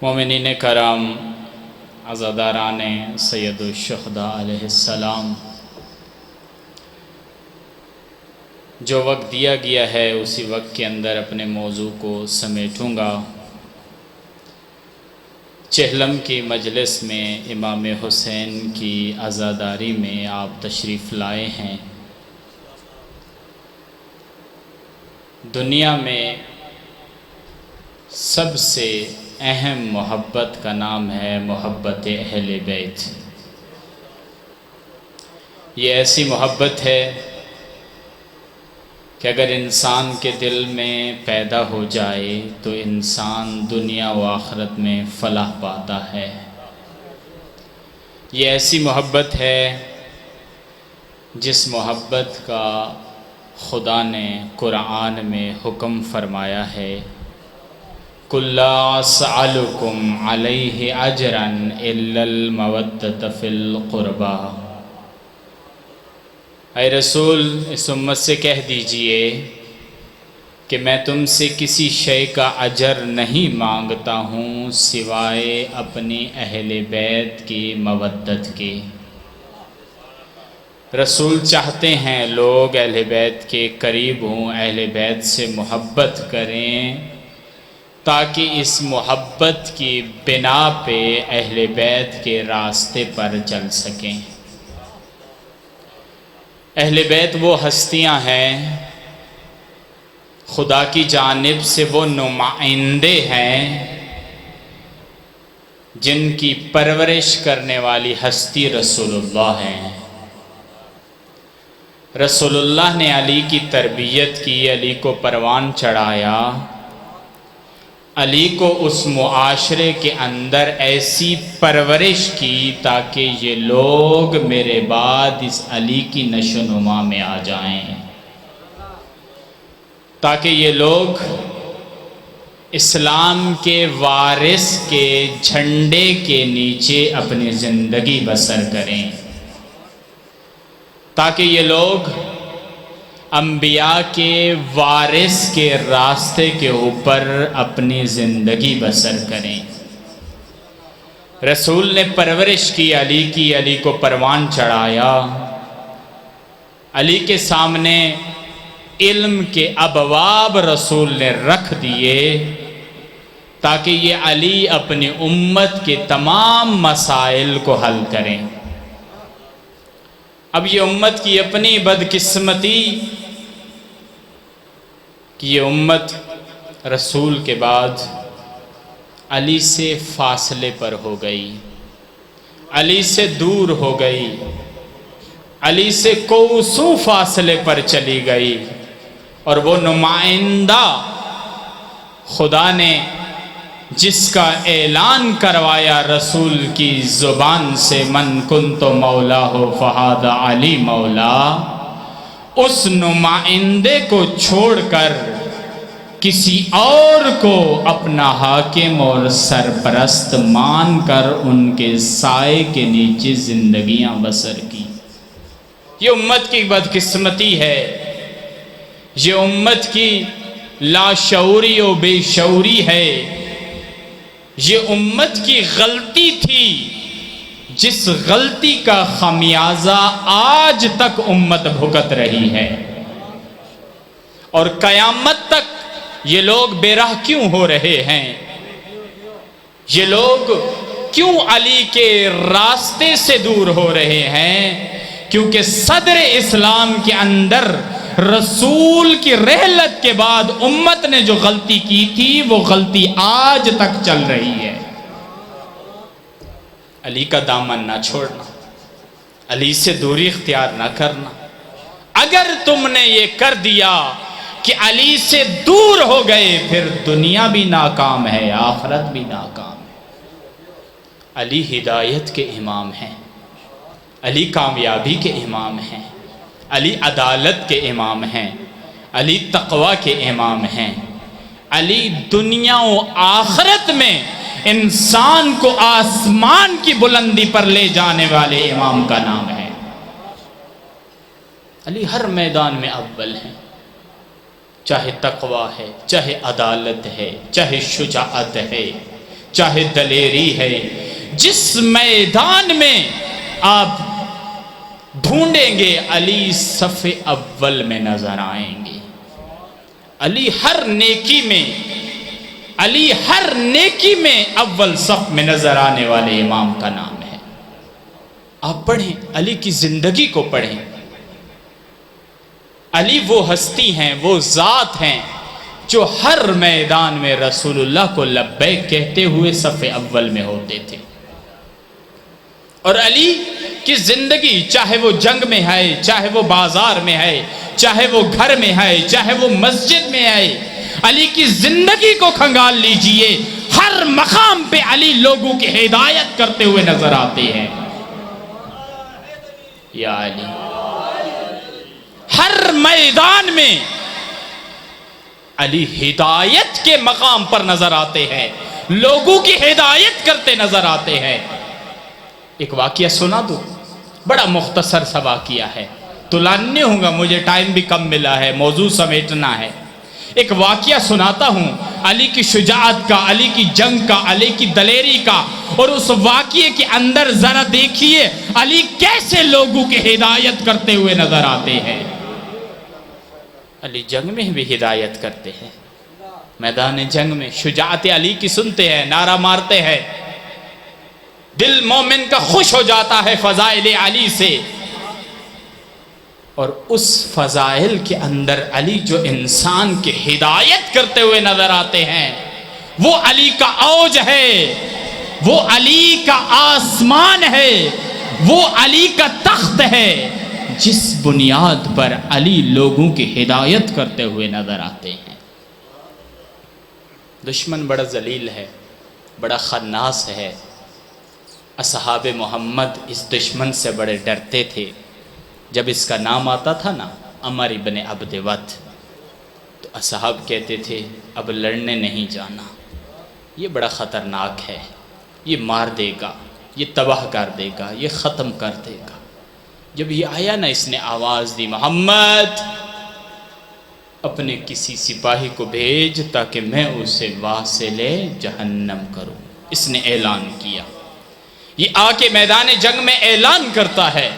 مومنین کرام، عزاداران سید الشہداء علیہ السلام، جو وقت دیا گیا ہے اسی وقت کے اندر اپنے موضوع کو سمیٹوں گا۔ چہلم کی مجلس میں امام حسین کی عزاداری میں آپ تشریف لائے ہیں۔ دنیا میں سب سے اہم محبت کا نام ہے محبت اہل بیت۔ یہ ایسی محبت ہے کہ اگر انسان کے دل میں پیدا ہو جائے تو انسان دنیا و آخرت میں فلاح پاتا ہے۔ یہ ایسی محبت ہے جس محبت کا خدا نے قرآن میں حکم فرمایا ہے، قُل لَا أَسْأَلُكُمْ عَلَيْهِ أَجْرًا إِلَّا الْمَوَدَّةَ فِي الْقُرْبَى۔ اے رسول، اس امت سے کہہ دیجئے کہ میں تم سے کسی شے کا اجر نہیں مانگتا ہوں سوائے اپنی اہل بیت کی مودت کے۔ رسول چاہتے ہیں لوگ اہل بیت کے قریب ہوں، اہل بیت سے محبت کریں، تاکہ اس محبت کی بنا پہ اہل بیت کے راستے پر چل سکیں۔ اہل بیت وہ ہستیاں ہیں، خدا کی جانب سے وہ نمائندے ہیں جن کی پرورش کرنے والی ہستی رسول اللہ ہیں۔ رسول اللہ نے علی کی تربیت کی، علی کو پروان چڑھایا، علی کو اس معاشرے کے اندر ایسی پرورش کی تاکہ یہ لوگ میرے بعد اس علی کی نشو نما میں آ جائیں، تاکہ یہ لوگ اسلام کے وارث کے جھنڈے کے نیچے اپنی زندگی بسر کریں، تاکہ یہ لوگ انبیاء کے وارث کے راستے کے اوپر اپنی زندگی بسر کریں۔ رسول نے پرورش کی علی کی، علی کو پروان چڑھایا، علی کے سامنے علم کے ابواب رسول نے رکھ دیے تاکہ یہ علی اپنی امت کے تمام مسائل کو حل کریں۔ اب یہ امت کی اپنی بدقسمتی کہ یہ امت رسول کے بعد علی سے فاصلے پر ہو گئی، علی سے دور ہو گئی، علی سے کوسوں فاصلے پر چلی گئی، اور وہ نمائندہ خدا نے جس کا اعلان کروایا رسول کی زبان سے، من کنت مولاہ فہذا علی مولا، اس نمائندے کو چھوڑ کر کسی اور کو اپنا حاکم اور سرپرست مان کر ان کے سائے کے نیچے زندگیاں بسر کی۔ یہ امت کی بدقسمتی ہے، یہ امت کی لاشعوری و بے شعوری ہے، یہ امت کی غلطی تھی جس غلطی کا خمیازہ آج تک امت بھگت رہی ہے، اور قیامت تک یہ لوگ بے راہ کیوں ہو رہے ہیں؟ یہ لوگ کیوں علی کے راستے سے دور ہو رہے ہیں؟ کیونکہ صدر اسلام کے اندر رسول کی رحلت کے بعد امت نے جو غلطی کی تھی وہ غلطی آج تک چل رہی ہے۔ علی کا دامن نہ چھوڑنا، علی سے دوری اختیار نہ کرنا۔ اگر تم نے یہ کر دیا کہ علی سے دور ہو گئے، پھر دنیا بھی ناکام ہے، آخرت بھی ناکام ہے۔ علی ہدایت کے امام ہیں، علی کامیابی کے امام ہیں، علی عدالت کے امام ہیں، علی تقوی کے امام ہیں، علی دنیا و آخرت میں انسان کو آسمان کی بلندی پر لے جانے والے امام کا نام ہے۔ علی ہر میدان میں اول ہیں، چاہے تقوی ہے، چاہے عدالت ہے، چاہے شجاعت ہے، چاہے دلیری ہے، جس میدان میں آپ ڈھونڈیں گے علی صف اول میں نظر آئیں گے۔ علی ہر نیکی میں، علی ہر نیکی میں اول صف میں نظر آنے والے امام کا نام ہے۔ آپ پڑھیں، علی کی زندگی کو پڑھیں۔ علی وہ ہستی ہیں، وہ ذات ہیں جو ہر میدان میں رسول اللہ کو لبیک کہتے ہوئے صف اول میں ہوتے تھے۔ اور علی کی زندگی، چاہے وہ جنگ میں ہے، چاہے وہ بازار میں ہے، چاہے وہ گھر میں ہے، چاہے وہ مسجد میں ہے، علی کی زندگی کو کھنگال لیجئے، ہر مقام پہ علی لوگوں کی ہدایت کرتے ہوئے نظر آتے ہیں۔ یا علی، ہر میدان میں علی ہدایت کے مقام پر نظر آتے ہیں، لوگوں کی ہدایت کرتے نظر آتے ہیں۔ ایک واقعہ سنا دو، بڑا مختصر سا واقعہ ہے، تلان نہیں ہوں گا، مجھے ٹائم بھی کم ملا ہے، موضوع سمیٹنا ہے۔ ایک واقعہ سناتا ہوں علی کی شجاعت کا، علی کی جنگ کا، علی کی دلیری کا، اور اس واقعے کے اندر ذرا دیکھیے علی کیسے لوگوں کی ہدایت کرتے ہوئے نظر آتے ہیں۔ علی جنگ میں بھی ہدایت کرتے ہیں، میدان جنگ میں شجاعت علی کی سنتے ہیں، نعرہ مارتے ہیں، دل مومن کا خوش ہو جاتا ہے فضائل علی سے۔ اور اس فضائل کے اندر علی جو انسان کی ہدایت کرتے ہوئے نظر آتے ہیں، وہ علی کا اوج ہے، وہ علی کا آسمان ہے، وہ علی کا تخت ہے، جس بنیاد پر علی لوگوں کی ہدایت کرتے ہوئے نظر آتے ہیں۔ دشمن بڑا ذلیل ہے، بڑا خناس ہے۔ اصحاب محمد اس دشمن سے بڑے ڈرتے تھے۔ جب اس کا نام آتا تھا نا، عمر ابن عبد ود، تو اصحاب کہتے تھے اب لڑنے نہیں جانا، یہ بڑا خطرناک ہے، یہ مار دے گا، یہ تباہ کر دے گا، یہ ختم کر دے گا۔ جب یہ آیا نا، اس نے آواز دی، محمد اپنے کسی سپاہی کو بھیج تاکہ میں اسے واصل جہنم کروں۔ اس نے اعلان کیا، یہ آ کے میدان جنگ میں اعلان کرتا ہے۔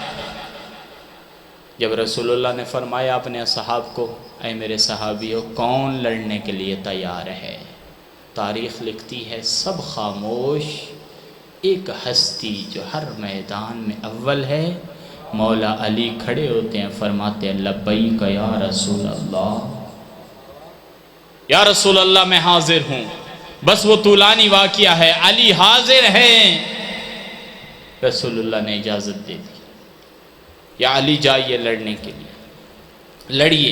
جب رسول اللہ نے فرمایا اپنے اصحاب کو، اے میرے صحابیوں، کون لڑنے کے لیے تیار ہے؟ تاریخ لکھتی ہے سب خاموش، ایک ہستی جو ہر میدان میں اول ہے، مولا علی کھڑے ہوتے ہیں، فرماتے ہیں لبیک یا رسول اللہ، یا رسول اللہ میں حاضر ہوں۔ بس وہ طولانی واقعہ ہے، علی حاضر ہیں۔ رسول اللہ نے اجازت دے دی، یا علی جائیے لڑنے کے لیے، لڑیے،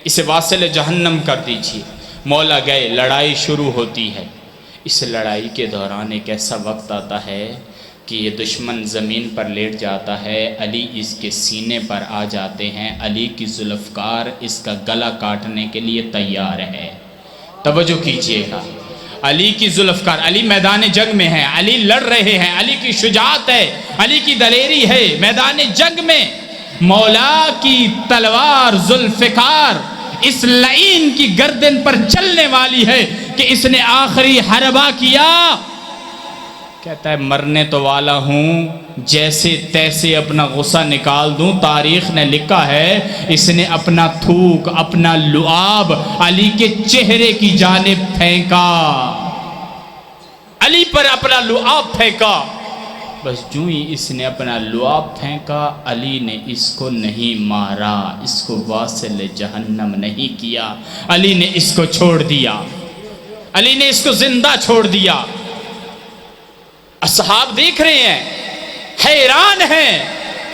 اسے واصل جہنم کر دیجیے۔ مولا گئے، لڑائی شروع ہوتی ہے۔ اس لڑائی کے دوران ایک ایسا وقت آتا ہے کہ یہ دشمن زمین پر لیٹ جاتا ہے، علی اس کے سینے پر آ جاتے ہیں، علی کی ذوالفقار اس کا گلا کاٹنے کے لیے تیار ہے۔ توجہ کیجئے گا، علی کی ذوالفقار، علی میدان جنگ میں ہے، علی لڑ رہے ہیں، علی کی شجاعت ہے، علی کی دلیری ہے۔ میدان جنگ میں مولا کی تلوار ذوالفقار اس لعین کی گردن پر چلنے والی ہے کہ اس نے آخری حربہ کیا، کہتا ہے مرنے تو والا ہوں، جیسے تیسے اپنا غصہ نکال دوں۔ تاریخ نے لکھا ہے اس نے اپنا تھوک، اپنا لعاب علی کے چہرے کی جانب پھینکا، علی پر اپنا لعاب پھینکا۔ بس جو ہی اس نے اپنا لعاب پھینکا، علی نے اس کو نہیں مارا، اس کو واصل جہنم نہیں کیا، علی نے اس کو چھوڑ دیا، علی نے اس کو زندہ چھوڑ دیا۔ اصحاب دیکھ رہے ہیں، حیران ہیں،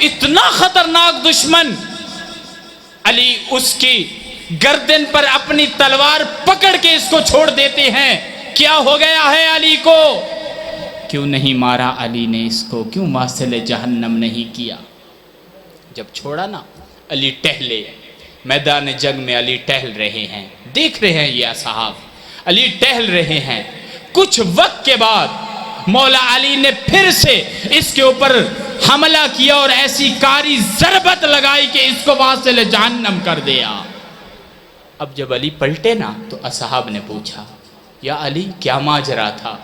اتنا خطرناک دشمن۔ علی اس کی گردن پر اپنی تلوار پکڑ کے اس کو چھوڑ دیتے ہیں۔ کیا ہو گیا ہے علی کو؟ کیوں نہیں مارا علی نے اس کو؟ کیوں واصل جہنم نہیں کیا؟ جب چھوڑا نا، علی ٹہلے، میدان جنگ میں علی ٹہل رہے ہیں، دیکھ رہے ہیں یہ اصحاب، علی ٹہل رہے ہیں۔ کچھ وقت کے بعد مولا علی نے پھر سے اس کے اوپر حملہ کیا اور ایسی کاری ضربت لگائی کہ اس کو واصل جہنم کر دیا۔ اب جب علی پلٹے نا تو اصحاب نے پوچھا، یا علی کیا ماجرا تھا؟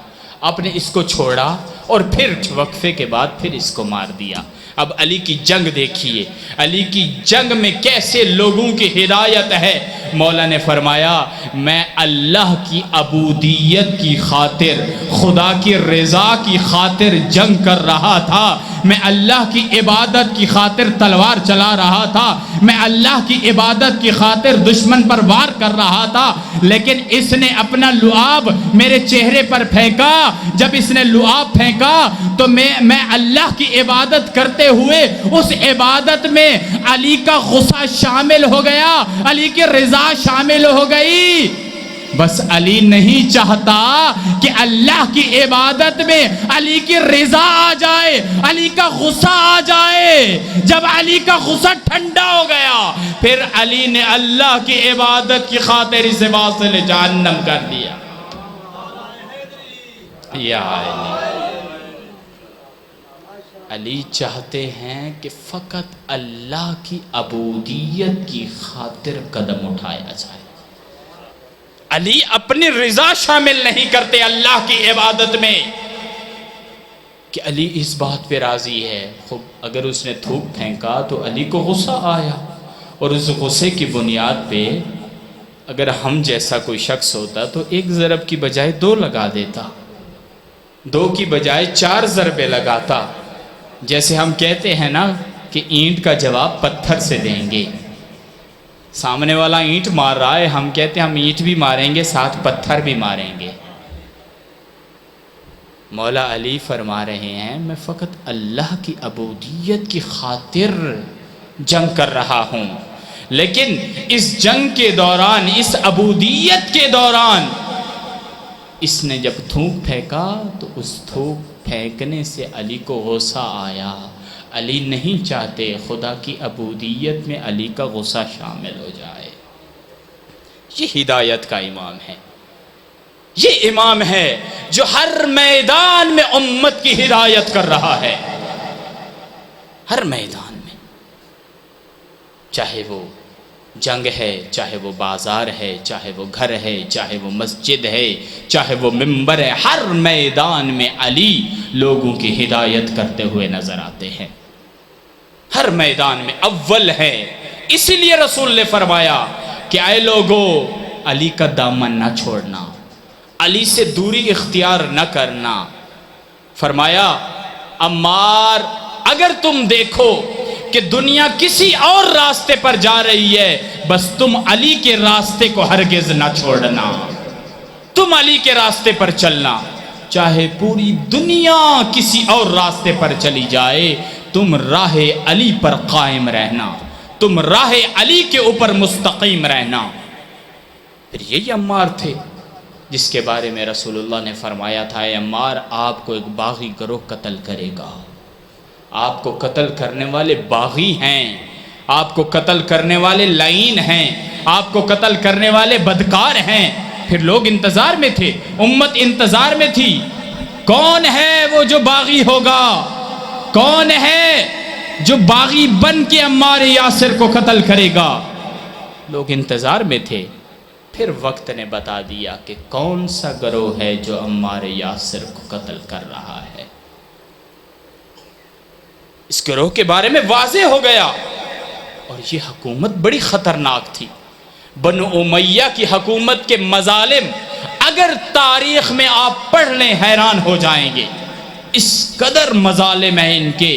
آپ نے اس کو چھوڑا اور پھر وقفے کے بعد پھر اس کو مار دیا۔ اب علی کی جنگ دیکھیے، علی کی جنگ میں کیسے لوگوں کی ہدایت ہے۔ مولا نے فرمایا میں اللہ کی عبودیت کی خاطر، خدا کی رضا کی خاطر جنگ کر رہا تھا، میں اللہ کی عبادت کی خاطر تلوار چلا رہا تھا، میں اللہ کی عبادت کی خاطر دشمن پر وار کر رہا تھا، لیکن اس نے اپنا لعاب میرے چہرے پر پھینکا۔ جب اس نے لعاب پھینکا تو میں اللہ کی عبادت کرتے ہوئے اس عبادت میں علی کا غصہ شامل ہو گیا، علی کی رضا شامل ہو گئی۔ بس علی نہیں چاہتا کہ اللہ کی عبادت میں علی کی رضا آ جائے، علی کا غصہ آ جائے۔ جب علی کا غصہ ٹھنڈا ہو گیا پھر علی نے اللہ کی عبادت کی خاطر اسے واصل جہنم کر دیا۔ یا علی چاہتے ہیں کہ فقط اللہ کی عبودیت کی خاطر قدم اٹھایا جائے۔ علی اپنی رضا شامل نہیں کرتے اللہ کی عبادت میں کہ علی اس بات پہ راضی ہے۔ خوب اگر اس نے تھوک پھینکا تو علی کو غصہ آیا، اور اس غصے کی بنیاد پہ اگر ہم جیسا کوئی شخص ہوتا تو ایک ضرب کی بجائے 2 لگا دیتا، 2 کی بجائے 4 ضربے لگاتا۔ جیسے ہم کہتے ہیں نا کہ اینٹ کا جواب پتھر سے دیں گے، سامنے والا اینٹ مار رہا ہے، ہم کہتے ہیں ہم اینٹ بھی ماریں گے ساتھ پتھر بھی ماریں گے۔ مولا علی فرما رہے ہیں میں فقط اللہ کی عبودیت کی خاطر جنگ کر رہا ہوں، لیکن اس جنگ کے دوران، اس عبودیت کے دوران اس نے جب تھوک پھینکا تو اس تھوک پھینکنے سے علی کو غصہ آیا۔ علی نہیں چاہتے خدا کی عبودیت میں علی کا غصہ شامل ہو جائے۔ یہ ہدایت کا امام ہے، یہ امام ہے جو ہر میدان میں امت کی ہدایت کر رہا ہے، ہر میدان میں، چاہے وہ جنگ ہے، چاہے وہ بازار ہے، چاہے وہ گھر ہے، چاہے وہ مسجد ہے، چاہے وہ منبر ہے، ہر میدان میں علی لوگوں کی ہدایت کرتے ہوئے نظر آتے ہیں، ہر میدان میں اول ہے۔ اسی لیے رسول نے فرمایا کہ اے لوگو علی کا دامن نہ چھوڑنا، علی سے دوری اختیار نہ کرنا۔ فرمایا عمار اگر تم دیکھو کہ دنیا کسی اور راستے پر جا رہی ہے، بس تم علی کے راستے کو ہرگز نہ چھوڑنا، تم علی کے راستے پر چلنا، چاہے پوری دنیا کسی اور راستے پر چلی جائے، تم راہ علی پر قائم رہنا، تم راہ علی کے اوپر مستقیم رہنا۔ پھر یہی عمار تھے جس کے بارے میں رسول اللہ نے فرمایا تھا اے عمار آپ کو ایک باغی گروہ قتل کرے گا، آپ کو قتل کرنے والے باغی ہیں، آپ کو قتل کرنے والے لعین ہیں، آپ کو قتل کرنے والے بدکار ہیں۔ پھر لوگ انتظار میں تھے، امت انتظار میں تھی، کون ہے وہ جو باغی ہوگا، کون ہے جو باغی بن کے عمار یاسر کو قتل کرے گا۔ لوگ انتظار میں تھے، پھر وقت نے بتا دیا کہ کون سا گروہ ہے جو عمار یاسر کو قتل کر رہا ہے۔ اس گروہ کے بارے میں واضح ہو گیا، اور یہ حکومت بڑی خطرناک تھی۔ بنو امیہ کی حکومت کے مظالم اگر تاریخ میں آپ پڑھ لیں حیران ہو جائیں گے، اس قدر مظالم ہیں ان کے،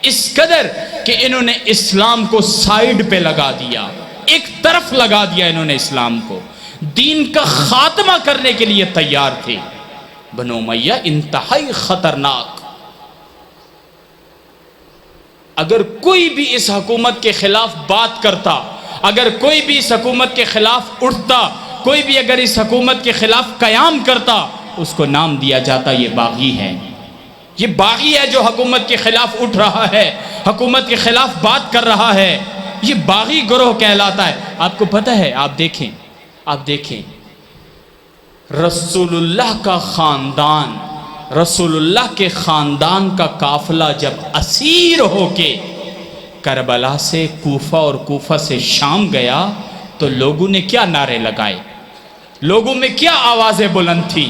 اس قدر کہ انہوں نے اسلام کو سائیڈ پہ لگا دیا، ایک طرف لگا دیا انہوں نے اسلام کو، دین کا خاتمہ کرنے کے لیے تیار تھے۔ بنو امیہ انتہائی خطرناک، اگر کوئی بھی اس حکومت کے خلاف بات کرتا، اگر کوئی بھی اس حکومت کے خلاف اٹھتا، کوئی بھی اگر اس حکومت کے خلاف قیام کرتا، اس کو نام دیا جاتا یہ باغی ہے، یہ باغی ہے جو حکومت کے خلاف اٹھ رہا ہے، حکومت کے خلاف بات کر رہا ہے، یہ باغی گروہ کہلاتا ہے۔ آپ کو پتہ ہے، آپ دیکھیں رسول اللہ کا خاندان، رسول اللہ کے خاندان کا قافلہ جب اسیر ہو کے کربلا سے کوفہ اور کوفہ سے شام گیا تو لوگوں نے کیا نعرے لگائے، لوگوں میں کیا آوازیں بلند تھی،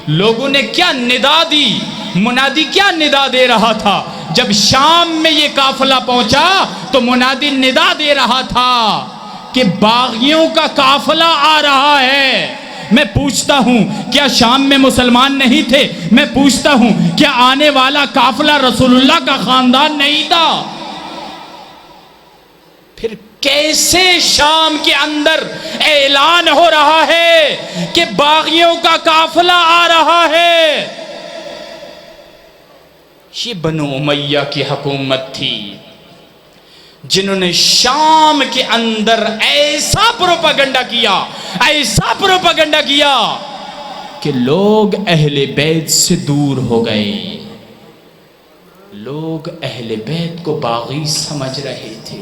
لوگوں نے کیا ندا دی، منادی کیا ندا دے رہا تھا؟ جب شام میں یہ قافلہ پہنچا تو منادی ندا دے رہا تھا کہ باغیوں کا قافلہ آ رہا ہے۔ میں پوچھتا ہوں کیا شام میں مسلمان نہیں تھے؟ میں پوچھتا ہوں کیا آنے والا قافلہ رسول اللہ کا خاندان نہیں تھا؟ پھر کیسے شام کے اندر اعلان ہو رہا ہے کہ باغیوں کا قافلہ آ رہا ہے؟ یہ بنو امیہ کی حکومت تھی جنہوں نے شام کے اندر ایسا پروپیگنڈا کیا کہ لوگ اہل بیت سے دور ہو گئے۔ لوگ اہل بیت کو باغی سمجھ رہے تھے۔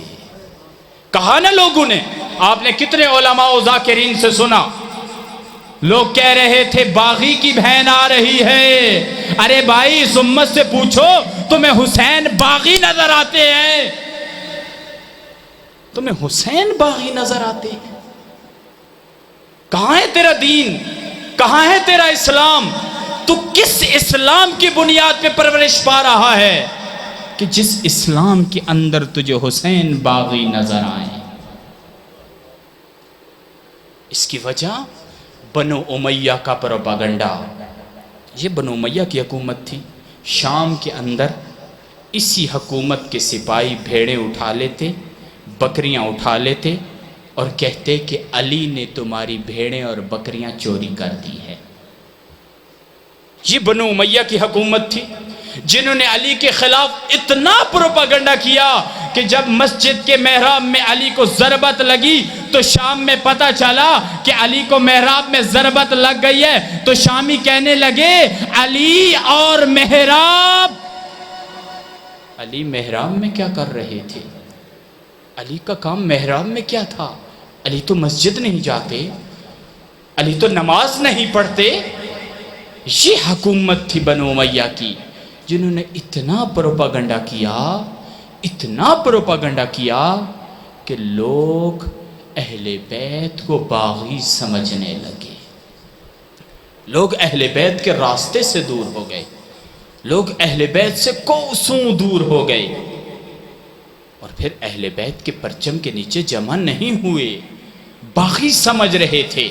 کہا نا لوگوں نے، آپ نے کتنے علماء و ذاکرین سے سنا، لوگ کہہ رہے تھے باغی کی بہن آ رہی ہے۔ ارے بھائی اس امت سے پوچھو تمہیں حسین باغی نظر آتے ہیں؟ تمہیں حسین باغی نظر آتے ہیں؟ کہاں ہے تیرا دین؟ کہاں ہے تیرا اسلام؟ تو کس اسلام کی بنیاد پہ پرورش پا رہا ہے کہ جس اسلام کے اندر تجھے حسین باغی نظر آئے؟ اس کی وجہ بنو امیہ کا پروپیگنڈا۔ یہ بنو امیہ کی حکومت تھی۔ شام کے اندر اسی حکومت کے سپاہی بھیڑیں اٹھا لیتے، بکریاں اٹھا لیتے اور کہتے کہ علی نے تمہاری بھیڑیں اور بکریاں چوری کر دی ہے۔ یہ بنو امیہ کی حکومت تھی جنہوں نے علی کے خلاف اتنا پروپیگنڈا کیا کہ جب مسجد کے محراب میں علی کو ضربت لگی تو شام میں پتہ چلا کہ علی کو محراب میں ضربت لگ گئی ہے، تو شامی کہنے لگے علی اور محراب۔ علی محراب میں کیا کر رہے تھے؟ علی کا کام محراب میں کیا تھا؟ علی تو مسجد نہیں جاتے، علی تو نماز نہیں پڑھتے۔ یہ حکومت تھی بنو امیہ کی جنہوں نے اتنا پروپیگنڈا کیا کہ لوگ اہل بیت کو باغی سمجھنے لگے۔ لوگ اہل بیت کے راستے سے دور ہو گئے، لوگ اہل بیت سے کوسوں دور ہو گئے، اور پھر اہل بیت کے پرچم کے نیچے جمع نہیں ہوئے، باغی سمجھ رہے تھے۔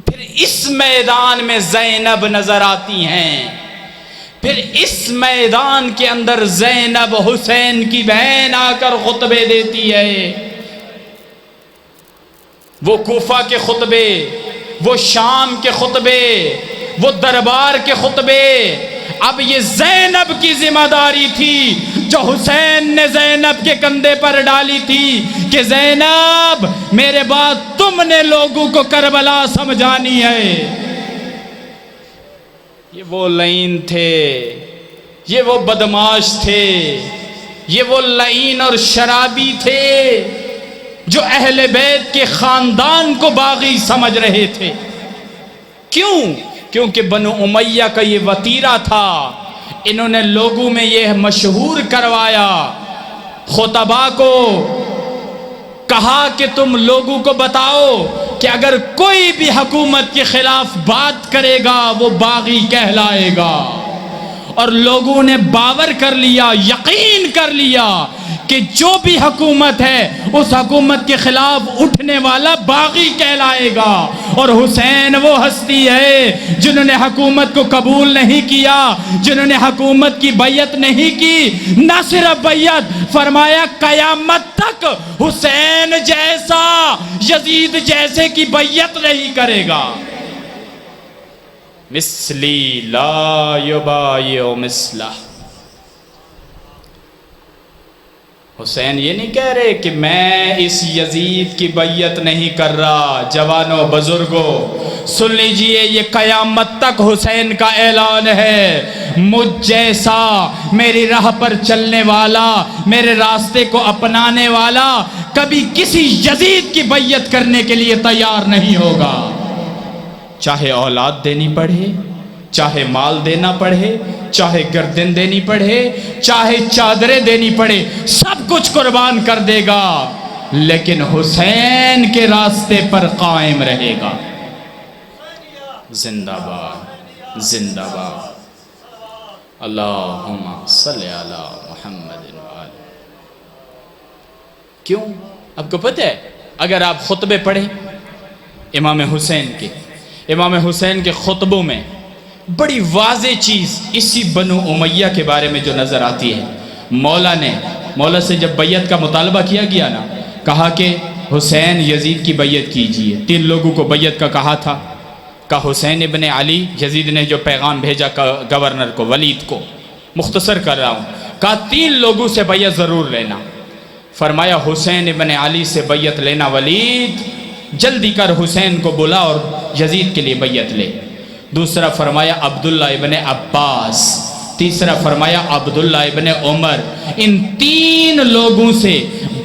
پھر اس میدان میں زینب نظر آتی ہیں، پھر اس میدان کے اندر زینب حسین کی بہن آ کر خطبے دیتی ہے۔ وہ کوفہ کے خطبے، وہ شام کے خطبے، وہ دربار کے خطبے، اب یہ زینب کی ذمہ داری تھی جو حسین نے زینب کے کندھے پر ڈالی تھی کہ زینب میرے بعد تم نے لوگوں کو کربلا سمجھانی ہے۔ یہ وہ لعین تھے، یہ وہ بدماش تھے، یہ وہ لعین اور شرابی تھے جو اہل بیت کے خاندان کو باغی سمجھ رہے تھے۔ کیوں؟ کیونکہ بنو امیہ کا یہ وتیرہ تھا۔ انہوں نے لوگوں میں یہ مشہور کروایا، خطباء کو کہا کہ تم لوگوں کو بتاؤ کہ اگر کوئی بھی حکومت کے خلاف بات کرے گا وہ باغی کہلائے گا، اور لوگوں نے باور کر لیا، یقین کر لیا کہ جو بھی حکومت ہے اس حکومت کے خلاف اٹھنے والا باغی کہلائے گا۔ اور حسین وہ ہستی ہے جنہوں نے حکومت کو قبول نہیں کیا، جنہوں نے حکومت کی بیعت نہیں کی، نہ صرف بیعت، فرمایا قیامت تک حسین جیسا، یزید جیسے کی بیعت نہیں کرے گا۔ مثلی لا یبایع مثلہ۔ حسین یہ نہیں کہہ رہے کہ میں اس یزید کی بیعت نہیں کر رہا۔ جوانوں بزرگوں سن لیجئے، یہ قیامت تک حسین کا اعلان ہے، مجھ جیسا میری راہ پر چلنے والا، میرے راستے کو اپنانے والا کبھی کسی یزید کی بیعت کرنے کے لیے تیار نہیں ہوگا، چاہے اولاد دینی پڑے، چاہے مال دینا پڑے، چاہے گردن دینی پڑے، چاہے چادریں دینی پڑے، سب کچھ قربان کر دے گا، لیکن حسین کے راستے پر قائم رہے گا۔ زندہ باد زندہ باد۔ اللہم صلی علی محمد وآلہ۔ کیوں؟ آپ کو پتہ ہے اگر آپ خطبے پڑھیں امام حسین کے خطبوں میں بڑی واضح چیز اسی بنو امیہ کے بارے میں جو نظر آتی ہے، مولا سے جب بیعت کا مطالبہ کیا گیا نا، کہا کہ حسین یزید کی بیعت کیجئے، 3 لوگوں کو بیعت کا کہا تھا، کہا حسین ابن علی، یزید نے جو پیغام بھیجا گورنر کو، ولید کو، مختصر کر رہا ہوں، کہا 3 لوگوں سے بیعت ضرور لینا۔ فرمایا حسین ابن علی سے بیعت لینا ولید، جلدی کر حسین کو بلا اور یزید کے لیے بیعت لے۔ دوسرا فرمایا عبداللہ ابن عباس، تیسرا فرمایا عبداللہ ابن عمر۔ ان 3 لوگوں سے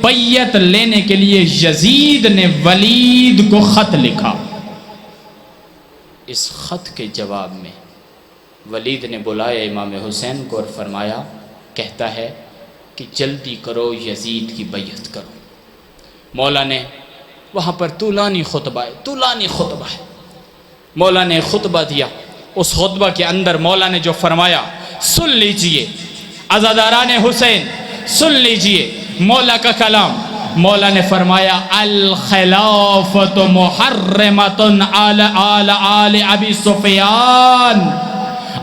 بیعت لینے کے لیے یزید نے ولید کو خط لکھا۔ اس خط کے جواب میں ولید نے بلایا امام حسین کو اور فرمایا، کہتا ہے کہ جلدی کرو یزید کی بیعت کرو۔ مولا نے وہاں پر طولانی خطبہ ہے، مولا نے خطبہ دیا۔ اس خطبہ کے اندر مولا نے جو فرمایا سن لیجئے، عزاداران حسین سن لیجئے مولا کا کلام۔ مولا نے فرمایا الخلافت محرمت علی آل ابی سفیان۔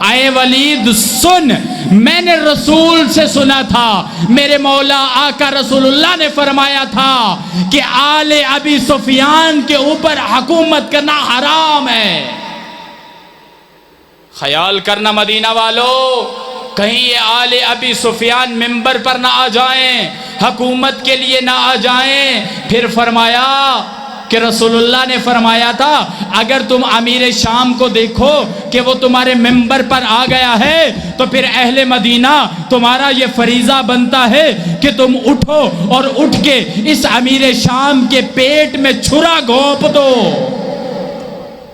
اے ولید سن، میں نے رسول سے سنا تھا، میرے مولا آقا رسول اللہ نے فرمایا تھا کہ آل ابی سفیان کے اوپر حکومت کرنا حرام ہے۔ خیال کرنا مدینہ والو، کہیں یہ آل ابی سفیان ممبر پر نہ آ جائیں، حکومت کے لیے نہ آ جائیں۔ پھر فرمایا کہ رسول اللہ نے فرمایا تھا اگر تم امیر شام کو دیکھو کہ وہ تمہارے ممبر پر آ گیا ہے تو پھر اہل مدینہ تمہارا یہ فریضہ بنتا ہے کہ تم اٹھو اور اٹھ کے اس امیر شام کے پیٹ میں چھرا گھونپ دو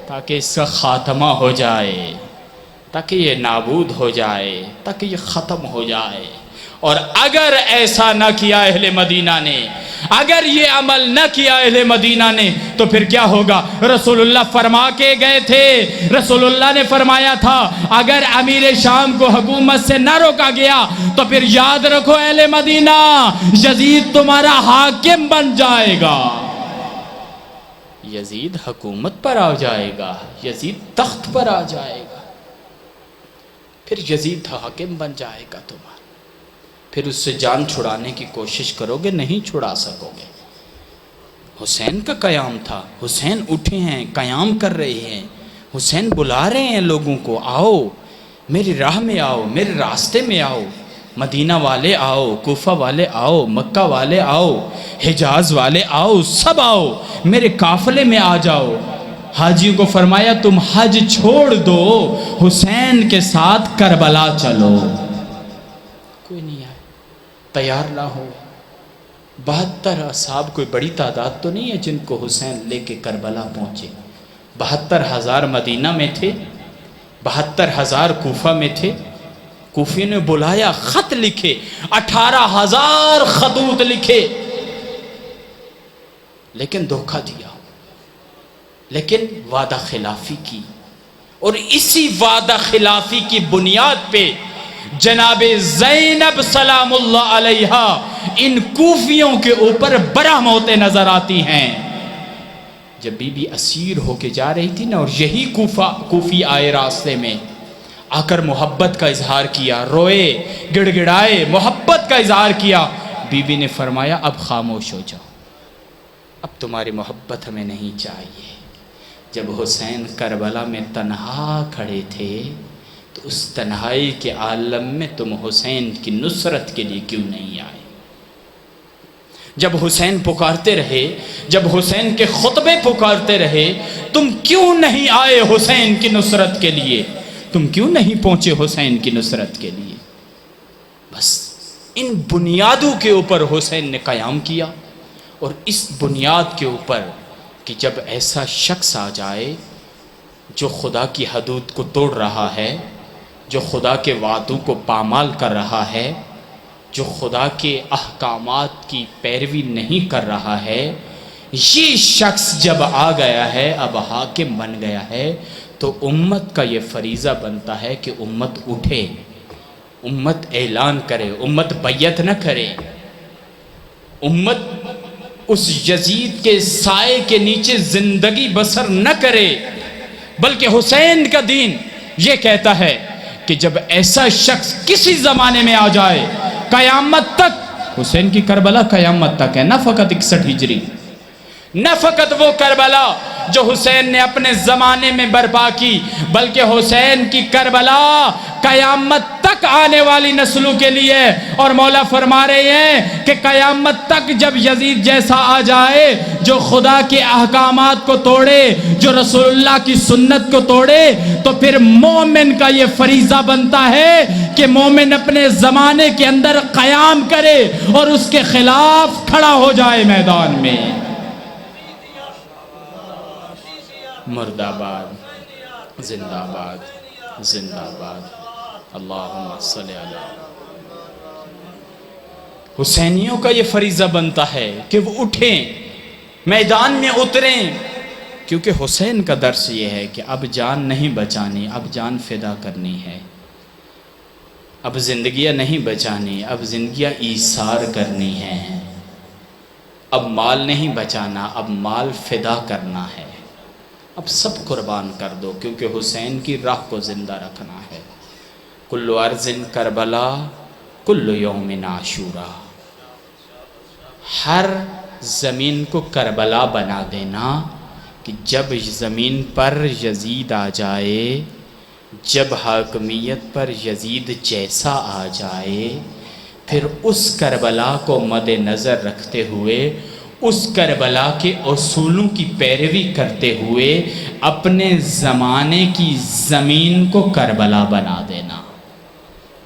تاکہ اس کا خاتمہ ہو جائے، تاکہ یہ نابود ہو جائے، تاکہ یہ ختم ہو جائے۔ اور اگر ایسا نہ کیا اہل مدینہ نے، اگر یہ عمل نہ کیا اہل مدینہ نے تو پھر کیا ہوگا؟ رسول اللہ فرما کے گئے تھے، رسول اللہ نے فرمایا تھا اگر امیر شام کو حکومت سے نہ روکا گیا تو پھر یاد رکھو اہل مدینہ، یزید تمہارا حاکم بن جائے گا، یزید حکومت پر آ جائے گا، یزید تخت پر آ جائے گا، پھر یزید حاکم بن جائے گا تمہارا۔ پھر اس سے جان چھڑانے کی کوشش کرو گے، نہیں چھڑا سکو گے۔ حسین کا قیام تھا، حسین اٹھے ہیں، قیام کر رہے ہیں، حسین بلا رہے ہیں لوگوں کو، آؤ میری راہ میں آؤ، میرے راستے میں آؤ، مدینہ والے آؤ، کوفہ والے آؤ، مکہ والے آؤ، حجاز والے آؤ، سب آؤ میرے قافلے میں آ جاؤ۔ حاجیوں کو فرمایا تم حج چھوڑ دو، حسین کے ساتھ کربلا چلو۔ کوئی نہیں آئے، تیار نہ ہو۔ 72 اصحاب کوئی بڑی تعداد تو نہیں ہے جن کو حسین لے کے کربلا پہنچے۔ 72,000 مدینہ میں تھے، 72,000 کوفہ میں تھے۔ کوفی نے بلایا، خط لکھے، 18,000 خطوط لکھے، لیکن دھوکہ دیا، لیکن وعدہ خلافی کی، اور اسی وعدہ خلافی کی بنیاد پہ جناب زینب سلام اللہ علیہ ان کوفیوں کے اوپر برہم ہوتے نظر آتی ہیں۔ جب بی بی اسیر ہو کے جا رہی تھی نا، اور یہی کوفی آئے راستے میں، آ کر محبت کا اظہار کیا، روئے، گڑ گڑائے، محبت کا اظہار کیا۔ بی بی نے فرمایا اب خاموش ہو جاؤ، اب تمہاری محبت ہمیں نہیں چاہیے۔ جب حسین کربلا میں تنہا کھڑے تھے تو اس تنہائی کے عالم میں تم حسین کی نصرت کے لیے کیوں نہیں آئے؟ جب حسین پکارتے رہے، جب حسین کے خطبے پکارتے رہے، تم کیوں نہیں آئے حسین کی نصرت کے لیے؟ تم کیوں نہیں پہنچے حسین کی نصرت کے لیے؟ بس ان بنیادوں کے اوپر حسین نے قیام کیا، اور اس بنیاد کے اوپر کہ جب ایسا شخص آ جائے جو خدا کی حدود کو توڑ رہا ہے، جو خدا کے وعدوں کو پامال کر رہا ہے، جو خدا کے احکامات کی پیروی نہیں کر رہا ہے، یہ شخص جب آ گیا ہے، اب حاکم بن گیا ہے، تو امت کا یہ فریضہ بنتا ہے کہ امت اٹھے، امت اعلان کرے، امت بیعت نہ کرے، امت اس یزید کے سائے کے نیچے زندگی بسر نہ کرے، بلکہ حسین کا دین یہ کہتا ہے کہ جب ایسا شخص کسی زمانے میں آ جائے، قیامت تک، حسین کی کربلا قیامت تک ہے، نہ فقط 61 ہجری، نہ فقط وہ کربلا جو حسین نے اپنے زمانے میں برپا کی، بلکہ حسین کی کربلا قیامت تک آنے والی نسلوں کے لیے۔ اور مولا فرما رہے ہیں کہ قیامت تک جب یزید جیسا آ جائے جو خدا کے احکامات کو توڑے، جو رسول اللہ کی سنت کو توڑے، تو پھر مومن کا یہ فریضہ بنتا ہے کہ مومن اپنے زمانے کے اندر قیام کرے اور اس کے خلاف کھڑا ہو جائے میدان میں۔ مرد آباد، زندہ آباد، زندہ آباد، اللہم صلی علی۔ حسینیوں کا یہ فریضہ بنتا ہے کہ وہ اٹھیں، میدان میں اتریں، کیونکہ حسین کا درس یہ ہے کہ اب جان نہیں بچانی، اب جان فدا کرنی ہے، اب زندگیاں نہیں بچانی، اب زندگیاں ایثار کرنی ہیں، اب مال نہیں بچانا، اب مال فدا کرنا ہے، اب سب قربان کر دو، کیونکہ حسین کی راہ کو زندہ رکھنا ہے۔ کل ارض کربلا کل یوم عاشورا، ہر زمین کو کربلا بنا دینا کہ جب زمین پر یزید آ جائے، جب حاکمیت پر یزید جیسا آ جائے، پھر اس کربلا کو مد نظر رکھتے ہوئے، اس کربلا کے اصولوں کی پیروی کرتے ہوئے اپنے زمانے کی زمین کو کربلا بنا دینا۔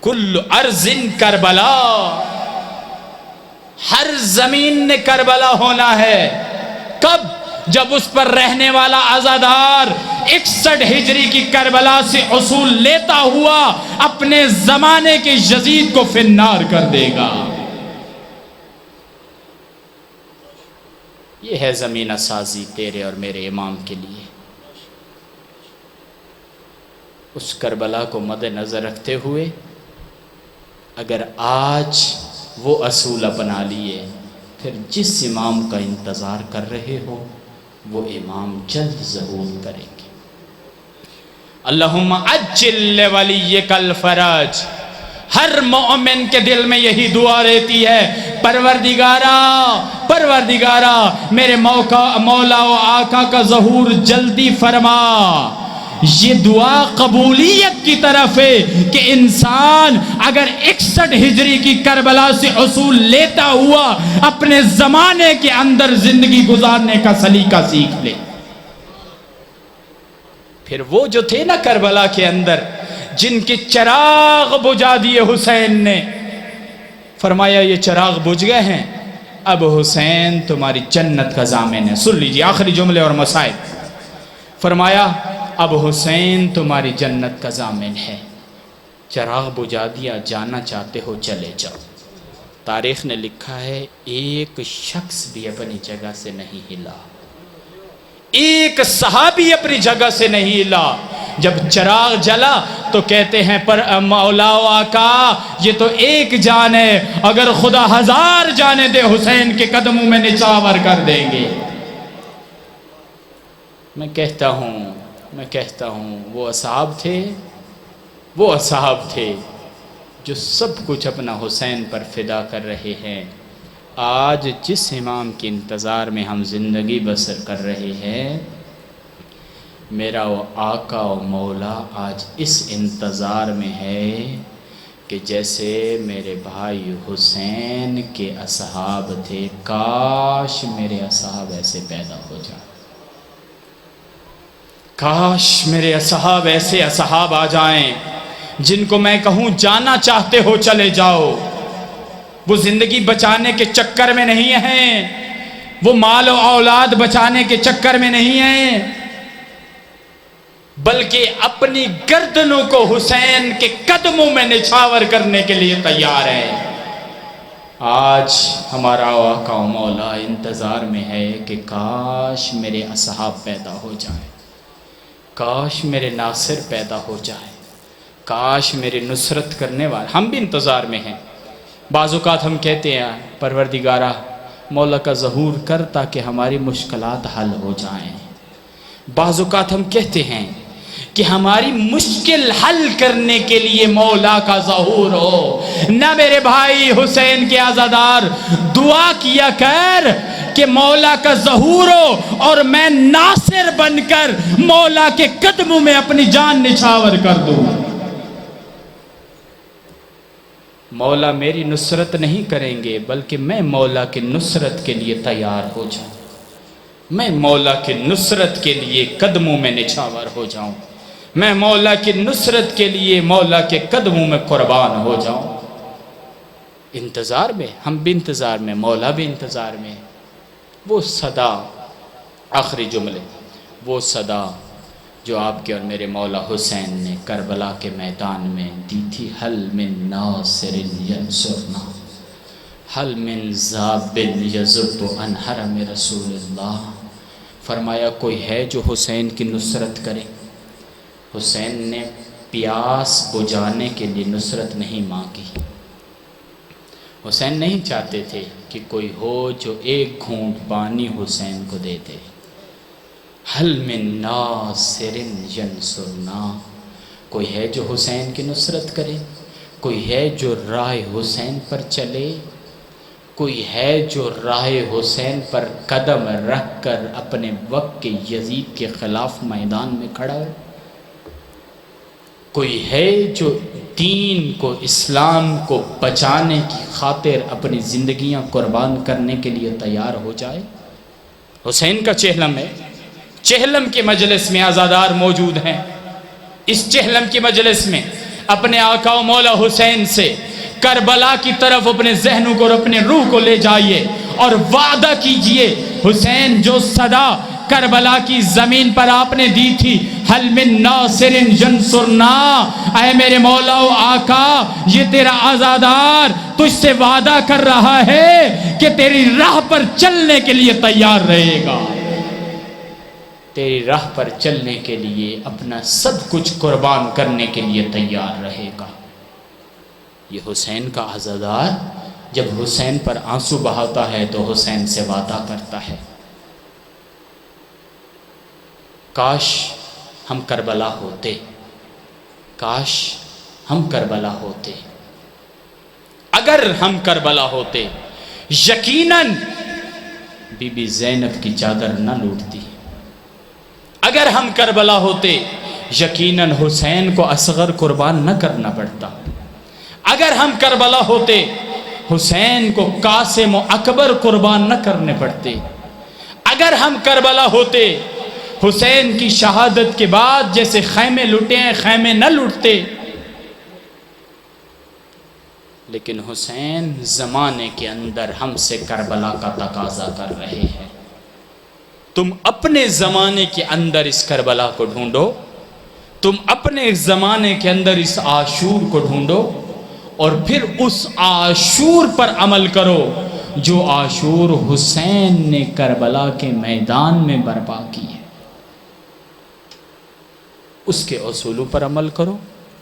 کل ارض کربلا، ہر زمین نے کربلا ہونا ہے۔ کب؟ جب اس پر رہنے والا عزادار 61 ہجری کی کربلا سے اصول لیتا ہوا اپنے زمانے کے یزید کو فنار کر دے گا۔ یہ ہے زمینہ سازی تیرے اور میرے امام کے لیے۔ اس کربلا کو مد نظر رکھتے ہوئے اگر آج وہ اصول اپنا لیے، پھر جس امام کا انتظار کر رہے ہو وہ امام جلد ظہور کریں گے۔ اللہم عجل لولیک الفرج، ہر مومن کے دل میں یہی دعا رہتی ہے، پروردگارا پروردگارا میرے مولا و آقا کا ظہور جلدی فرما۔ یہ دعا قبولیت کی طرف ہے کہ انسان اگر 61 ہجری کی کربلا سے اصول لیتا ہوا اپنے زمانے کے اندر زندگی گزارنے کا سلیقہ سیکھ لے۔ پھر وہ جو تھے نا کربلا کے اندر جن کے چراغ بجھا دیے حسین نے، فرمایا یہ چراغ بجھ گئے ہیں، اب حسین تمہاری جنت کا ضامن ہے۔ سن لیجیے آخری جملے اور مسائل۔ فرمایا اب حسین تمہاری جنت کا ضامن ہے، چراغ بجھا دیا، جانا چاہتے ہو چلے جاؤ۔ تاریخ نے لکھا ہے ایک شخص بھی اپنی جگہ سے نہیں ہلا، ایک صحابی اپنی جگہ سے نہیں ہلا۔ جب چراغ جلا تو کہتے ہیں پر مولا و آقا یہ تو ایک جان ہے، اگر خدا 1000 جانیں دے حسین کے قدموں میں نچاور کر دیں گے۔ میں کہتا ہوں وہ اصحاب تھے جو سب کچھ اپنا حسین پر فدا کر رہے ہیں۔ آج جس امام کے انتظار میں ہم زندگی بسر کر رہے ہیں، میرا وہ آقا و مولا آج اس انتظار میں ہے کہ جیسے میرے بھائی حسین کے اصحاب تھے، کاش میرے اصحاب ایسے پیدا ہو جائیں، کاش میرے اصحاب ایسے اصحاب آ جائیں جن کو میں کہوں جانا چاہتے ہو چلے جاؤ۔ وہ زندگی بچانے کے چکر میں نہیں ہیں، وہ مال و اولاد بچانے کے چکر میں نہیں ہیں، بلکہ اپنی گردنوں کو حسین کے قدموں میں نچھاور کرنے کے لیے تیار ہے۔ آج ہمارا آقا و مولا انتظار میں ہے کہ کاش میرے اصحاب پیدا ہو جائیں، کاش میرے ناصر پیدا ہو جائے، کاش میری نصرت کرنے والے. ہم بھی انتظار میں ہیں. بعض اوقات ہم کہتے ہیں پروردگارہ مولا کا ظہور کر تاکہ ہماری مشکلات حل ہو جائیں. بعض اوقات ہم کہتے ہیں کہ ہماری مشکل حل کرنے کے لیے مولا کا ظہور ہو. نہ میرے بھائی حسین کے عزادار دعا کیا کر کہ مولا کا ظہور ہو اور میں ناصر بن کر مولا کے قدموں میں اپنی جان نچھاور کر دوں. مولا میری نصرت نہیں کریں گے بلکہ میں مولا کی نصرت کے لیے تیار ہو جاؤں، میں مولا کی نصرت کے لیے قدموں میں نچھاور ہو جاؤں، میں مولا کی نصرت کے لیے مولا کے قدموں میں قربان ہو جاؤں. انتظار میں، ہم بھی انتظار میں، مولا بھی انتظار میں. وہ صدا، آخری جملے، وہ صدا جو آپ کے اور میرے مولا حسین نے کربلا کے میدان میں دی تھی، حل من ناصر ینصرنا، حل من ذاب یذب عن حرم رسول اللہ. فرمایا کوئی ہے جو حسین کی نصرت کرے. حسین نے پیاس بجھانے کے لیے نصرت نہیں مانگی. حسین نہیں چاہتے تھے کہ کوئی ہو جو ایک گھونٹ پانی حسین کو دے دے. حل من ناصر ینصرنا، کوئی ہے جو حسین کی نصرت کرے، کوئی ہے جو راہ حسین پر چلے، کوئی ہے جو راہ حسین پر قدم رکھ کر اپنے وقت کے یزید کے خلاف میدان میں کھڑا ہو، کوئی ہے جو دین کو، اسلام کو بچانے کی خاطر اپنی زندگیاں قربان کرنے کے لیے تیار ہو جائے. حسین کا چہلم ہے. چہلم کے مجلس میں عزادار موجود ہیں. اس چہلم کے مجلس میں اپنے آقا و مولا حسین سے کربلا کی طرف اپنے ذہنوں کو اور اپنے روح کو لے جائیے اور وعدہ کیجئے حسین جو صدا کربلا کی زمین پر آپ نے دی تھی، حل من ناصر ینصرنا، اے میرے مولا و آقا یہ تیرا عزادار تجھ سے وعدہ کر رہا ہے کہ تیری راہ پر چلنے کے لیے تیار رہے گا، تیری راہ پر چلنے کے لیے اپنا سب کچھ قربان کرنے کے لیے تیار رہے گا. یہ حسین کا عزادار جب حسین پر آنسو بہاتا ہے تو حسین سے وعدہ کرتا ہے. کاش ہم کربلا ہوتے، کاش ہم کربلا ہوتے. اگر ہم کربلا ہوتے یقیناً بی بی زینب کی چادر نہ لوٹتی. اگر ہم کربلا ہوتے یقیناً حسین کو اصغر قربان نہ کرنا پڑتا. اگر ہم کربلا ہوتے حسین کو قاسم و اکبر قربان نہ کرنے پڑتے. اگر ہم کربلا ہوتے حسین کی شہادت کے بعد جیسے خیمے لوٹے ہیں خیمے نہ لوٹتے. لیکن حسین زمانے کے اندر ہم سے کربلا کا تقاضا کر رہے ہیں. تم اپنے زمانے کے اندر اس کربلا کو ڈھونڈو، تم اپنے زمانے کے اندر اس عاشور کو ڈھونڈو اور پھر اس عاشور پر عمل کرو جو عاشور حسین نے کربلا کے میدان میں برپا کی ہے. اس کے اصولوں پر عمل کرو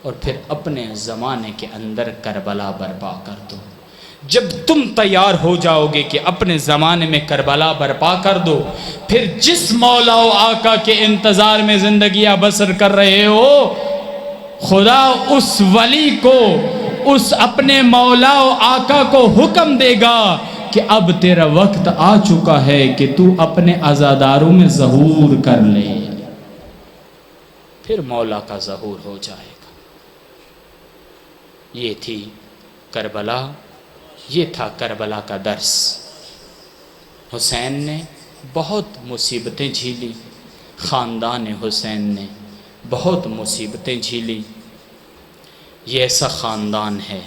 اور پھر اپنے زمانے کے اندر کربلا برپا کر دو. جب تم تیار ہو جاؤ گے کہ اپنے زمانے میں کربلا برپا کر دو، پھر جس مولا و آقا کے انتظار میں زندگیاں بسر کر رہے ہو، خدا اس ولی کو، اس اپنے مولا و آقا کو حکم دے گا کہ اب تیرا وقت آ چکا ہے کہ تو اپنے عزاداروں میں ظہور کر لے. پھر مولا کا ظہور ہو جائے گا. یہ تھی کربلا، یہ تھا کربلا کا درس. حسین نے بہت مصیبتیں جھیلی، خاندان حسین نے بہت مصیبتیں جھیلی. یہ ایسا خاندان ہے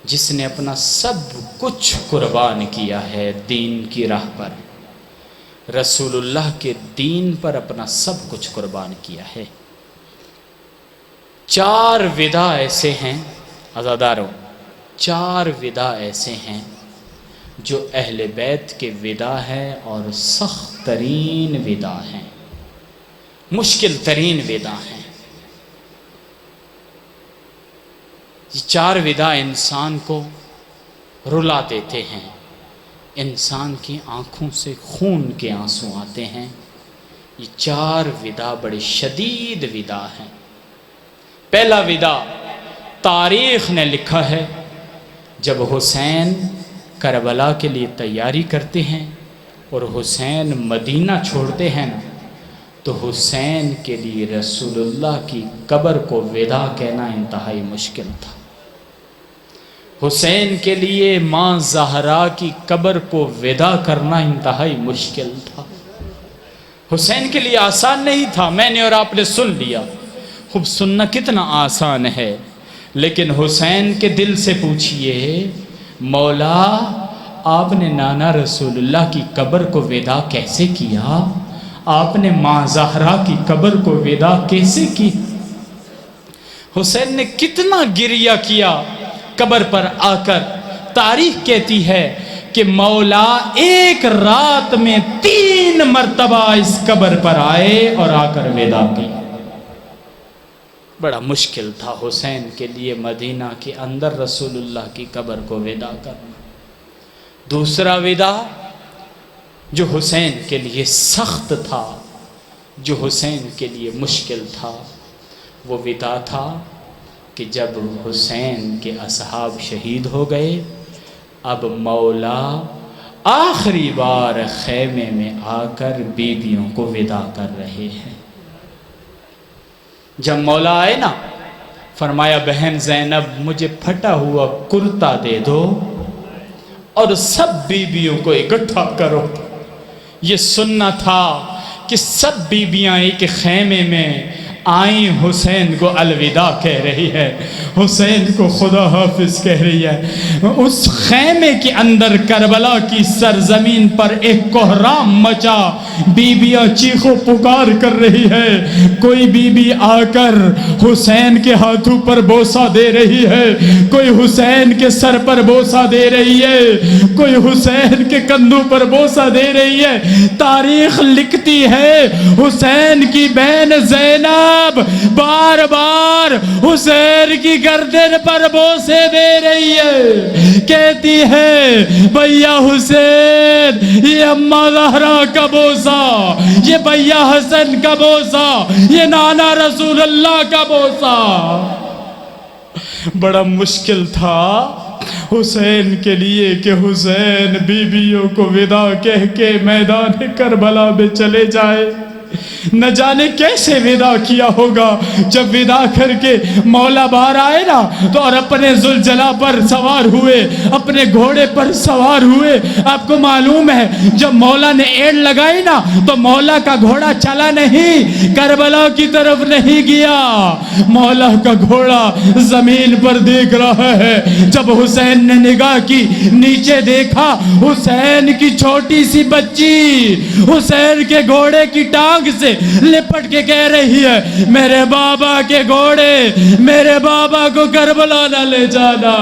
جس نے اپنا سب کچھ قربان کیا ہے دین کی راہ پر. رسول اللہ کے دین پر اپنا سب کچھ قربان کیا ہے. 4 ودا ایسے ہیں عزاداروں، 4 ودا ایسے ہیں جو اہل بیت کے ودا ہیں اور سخت ترین ودا ہیں. مشکل ترین ودا ہیں۔ یہ 4 ودا انسان کو رلا دیتے ہیں، انسان کی آنکھوں سے خون کے آنسو آتے ہیں۔ یہ 4 ودا بڑے شدید ودا ہیں۔ پہلا ودا تاریخ نے لکھا ہے، جب حسین کربلا کے لیے تیاری کرتے ہیں اور حسین مدینہ چھوڑتے ہیں نا، تو حسین کے لیے رسول اللہ کی قبر کو ودا کہنا انتہائی مشکل تھا۔ حسین کے لیے ماں زہرا کی قبر کو ودا کرنا انتہائی مشکل تھا۔ حسین کے لیے آسان نہیں تھا، میں نے اور آپ نے سن لیا، خوب سننا کتنا آسان ہے، لیکن حسین کے دل سے پوچھئے، مولا آپ نے نانا رسول اللہ کی قبر کو ودا کیسے کیا؟ آپ نے ماں زہرا کی قبر کو ودا کیسے کی؟ حسین نے کتنا گریہ کیا قبر پر آ کر۔ تاریخ کہتی ہے کہ مولا ایک رات میں 3 مرتبہ اس قبر پر آئے اور آ کر ودا کی۔ بڑا مشکل تھا حسین کے لیے مدینہ کے اندر رسول اللہ کی قبر کو ودا کرنا۔ دوسرا ودا جو حسین کے لیے سخت تھا، جو حسین کے لیے مشکل تھا، وہ ودا تھا کہ جب حسین کے اصحاب شہید ہو گئے، اب مولا آخری بار خیمے میں آ کر بیویوں کو ودا کر رہے ہیں۔ جب مولا آئے نا، فرمایا بہن زینب مجھے پھٹا ہوا کرتا دے دو اور سب بیویوں کو اکٹھا کرو۔ یہ سننا تھا کہ سب بیویاں ایک خیمے میں آئیں، حسین کو الوداع کہہ رہی ہے، حسین کو خدا حافظ کہہ رہی ہے۔ اس خیمے کے اندر کربلا کی سرزمین پر ایک کوہرام مچا، بیویاں چیخو پکار کر رہی ہے۔ کوئی بیوی آ کر حسین کے ہاتھوں پر بوسہ دے رہی ہے، کوئی حسین کے سر پر بوسہ دے رہی ہے، کوئی حسین کے کندھوں پر بوسہ دے رہی ہے۔ تاریخ لکھتی ہے حسین کی بہن زینب بار بار حسین کی گردن پر بوسے دے رہی ہے، کہتی ہے بھیا حسین، یہ اماں زہرا کا بوسہ، یہ بھیا حسن کا بوسہ، یہ نانا رسول اللہ کا بوسہ۔ بڑا مشکل تھا حسین کے لیے کہ حسین بیویوں کو ودا کہہ کے میدان کربلا میں چلے جائے۔ نہ جانے کیسے ودا کیا ہوگا۔ جب ودا کر کے مولا باہر آئے نا تو اور اپنے ذوالجلال پر سوار ہوئے، اپنے گھوڑے پر سوار ہوئے۔ آپ کو معلوم ہے جب مولا نے ایڑ لگائی نا تو مولا کا گھوڑا چلا نہیں، کربلا کی طرف نہیں گیا، مولا کا گھوڑا زمین پر دیکھ رہا ہے۔ جب حسین نے نگاہ کی، نیچے دیکھا، حسین کی چھوٹی سی بچی حسین کے گھوڑے کی ٹانگ سے لپٹ کے کہہ رہی ہے میرے بابا کے گھوڑے، میرے بابا کو کربلا نہ لے جانا،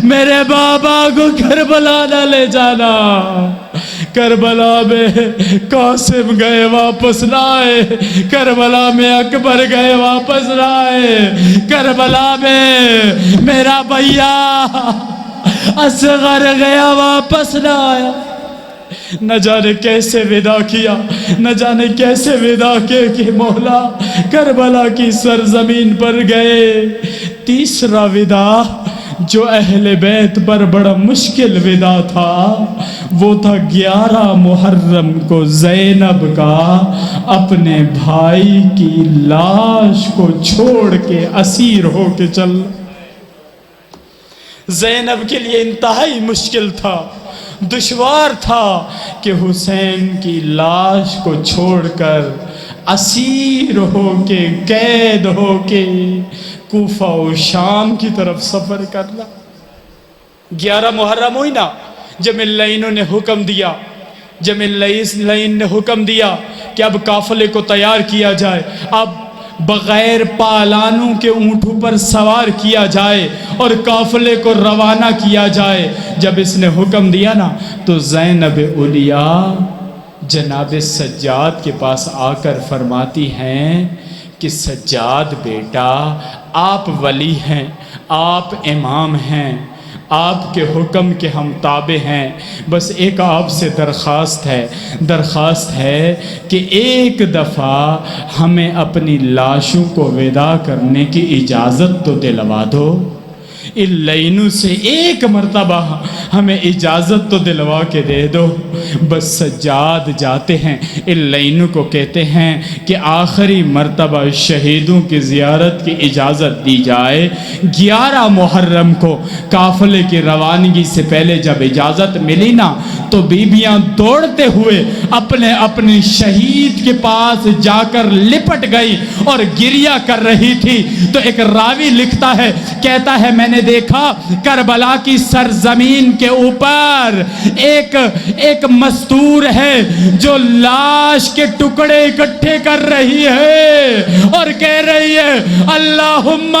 میرے بابا کو کربلا نہ لے جانا۔ کربلا میں قاسم گئے واپس نہ آئے، کربلا میں اکبر گئے واپس نہ آئے، کربلا میں میرا بھیا اصغر گیا واپس نہ آیا۔ نہ جانے کیسے ودا کیا، نہ جانے کیسے ودا کہ مولا کربلا کی سرزمین پر گئے۔ تیسرا ودا جو اہل بیت پر بڑا مشکل ودا تھا، وہ تھا 11 محرم کو زینب کا اپنے بھائی کی لاش کو چھوڑ کے اسیر ہو کے چل۔ زینب کے لیے انتہائی مشکل تھا، دشوار تھا کہ حسین کی لاش کو چھوڑ کر اسیر ہو کے، قید ہو کے کوفہ و شام کی طرف سفر کرنا۔ 11 محرم ہوئی نا، جب اللعینوں نے حکم دیا، جب اللعین نے حکم دیا کہ اب قافلے کو تیار کیا جائے، اب بغیر پالانوں کے اونٹوں پر سوار کیا جائے اور قافلے کو روانہ کیا جائے۔ جب اس نے حکم دیا نا تو زینب علیہ جناب سجاد کے پاس آ کر فرماتی ہیں کہ سجاد بیٹا، آپ ولی ہیں، آپ امام ہیں، آپ کے حکم کے ہم تابع ہیں، بس ایک آپ سے درخواست ہے کہ ایک دفعہ ہمیں اپنی لاشوں کو وداع کرنے کی اجازت تو دلوا دو، اللینو سے ایک مرتبہ ہمیں اجازت تو دلوا کے دے دو۔ بس سجاد جاتے ہیں، اللینو کو کہتے ہیں کہ آخری مرتبہ شہیدوں کی زیارت کی اجازت دی جائے۔ 11 محرم کو قافلے کی روانگی سے پہلے جب اجازت ملی نا تو بیبیاں دوڑتے ہوئے اپنے شہید کے پاس جا کر لپٹ گئی اور گریہ کر رہی تھی۔ تو ایک راوی لکھتا ہے، کہتا ہے میں نے دیکھا کربلا کی سرزمین کے اوپر ایک مستور ہے جو لاش کے ٹکڑے اکٹھے کر رہی ہے اور کہہ رہی ہے اللہم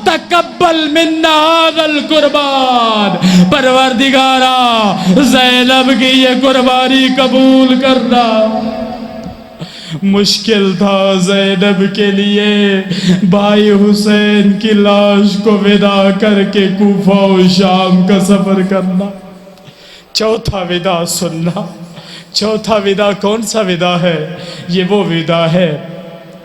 تقبل منا ھذا القربان، پروردگارا زینب کی یہ قربانی قبول کرنا۔ مشکل تھا زینب کے لیے بھائی حسین کی لاش کو وداع کر کے کوفہ و شام کا سفر کرنا۔ چوتھا وداع سننا۔ چوتھا وداع کون سا وداع ہے؟ یہ وہ وداع ہے،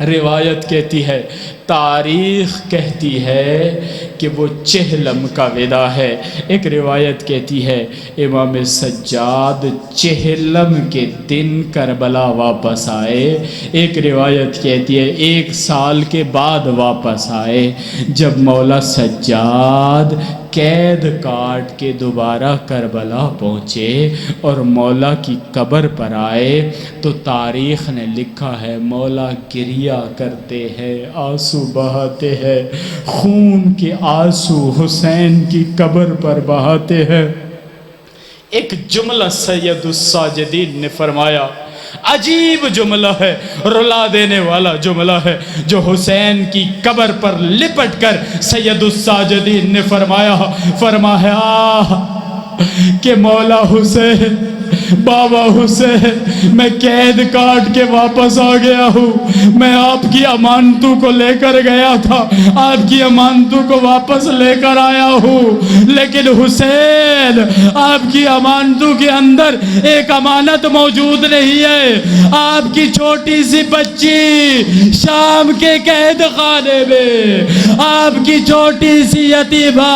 روایت کہتی ہے، تاریخ کہتی ہے کہ وہ چہلم کا وداع ہے۔ ایک روایت کہتی ہے امام سجاد چہلم کے دن کربلا واپس آئے، ایک روایت کہتی ہے 1 سال کے بعد واپس آئے۔ جب مولا سجاد قید کاٹ کے دوبارہ کربلا پہنچے اور مولا کی قبر پر آئے تو تاریخ نے لکھا ہے مولا گریہ کرتے ہیں، آنسو بہاتے ہیں، خون کے آنسو حسین کی قبر پر بہاتے ہیں۔ ایک جملہ سید الساجدین نے فرمایا، عجیب جملہ ہے، رلا دینے والا جملہ ہے، جو حسین کی قبر پر لپٹ کر سید الساجدین نے فرمایا کہ مولا حسین، بابا حسین، میں قید کاٹ کے واپس آ گیا ہوں، میں آپ کی امانتوں کو لے کر گیا تھا، آپ کی امانتوں کو واپس لے کر آیا ہوں، لیکن حسین آپ کی امانتوں کے اندر ایک امانت موجود نہیں ہے۔ آپ کی چھوٹی سی بچی شام کے قید خانے میں، آپ کی چھوٹی سی یتیمہ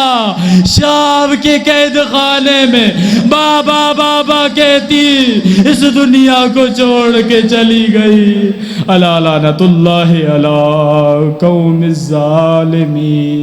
شام کے قید خانے میں بابا بابا کہتی اس دنیا کو چھوڑ کے چلی گئی۔ الا لعنت اللہ علی قوم الظالمین۔